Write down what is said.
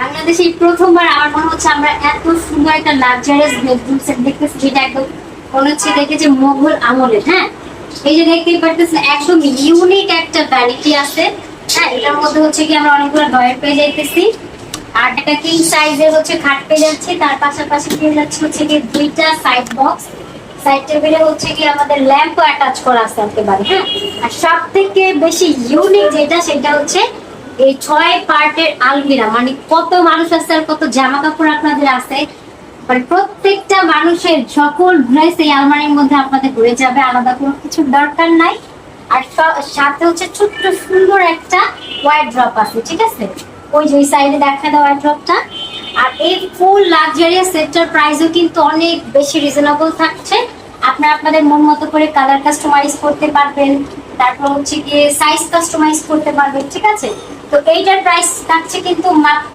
বাংলাদেশে এই প্রথমবার আমার মনে হচ্ছে আমরা এত সুন্দর একটা লাক্সারিয়াস বেডরুম সেট দেখতেছি, যেটা একদম মনে হচ্ছে দেখে যে মোগল আমলের। হ্যাঁ, এই যে দেখতেই পারতেছেন একদম ইউনিক একটা ভ্যারাইটি আছে। হ্যাঁ, এটার মধ্যে হচ্ছে কি আমরা অনেকগুলো ডয়ার পেয়ে যাইতেছি, আর একটা কিং সাইজের হচ্ছে খাট পেয়ে যাচ্ছি। তার পাশাপাশি পেয়ে যাচ্ছে হচ্ছে কি দুইটা সাইড বক্স, সাইড টেবিলে হচ্ছে কি আমাদের ল্যাম্পও অ্যাটাচ করা আছে একেবারে। হ্যাঁ, আর সব থেকে বেশি ইউনিক যেটা সেটা হচ্ছে এই 6 পার্টের আলমিরা। মানে কত মানুষ আছে আর কত জামা কাপড় আপনাদের আছে, মানে প্রত্যেকটা মানুষের সকল ড্রেস এই আলমারির মধ্যে আপনাদের ঘুরে যাবে, আলাদা কোনো কিছুর দরকার নাই। আর সাথে হচ্ছে ছোট্ট সুন্দর একটা ওয়ার্ড্রপ আছে, ঠিক আছে, ওই যে ওই সাইডে দেখা দেওয়া ওয়ার্ড্রপটা। আর এই ফুল লাক্সারিয়াস সেটটার প্রাইসও কিন্তু অনেক বেশি রিজনেবল থাকছে। আপনারা আপনাদের মন মতো করে কালার কাস্টমাইজ করতে পারবেন, তারপর হচ্ছে গিয়ে সাইজ কাস্টমাইজ করতে পারবেন, ঠিক আছে। তো এইটার প্রাইস থাকছে কিন্তু মাত্র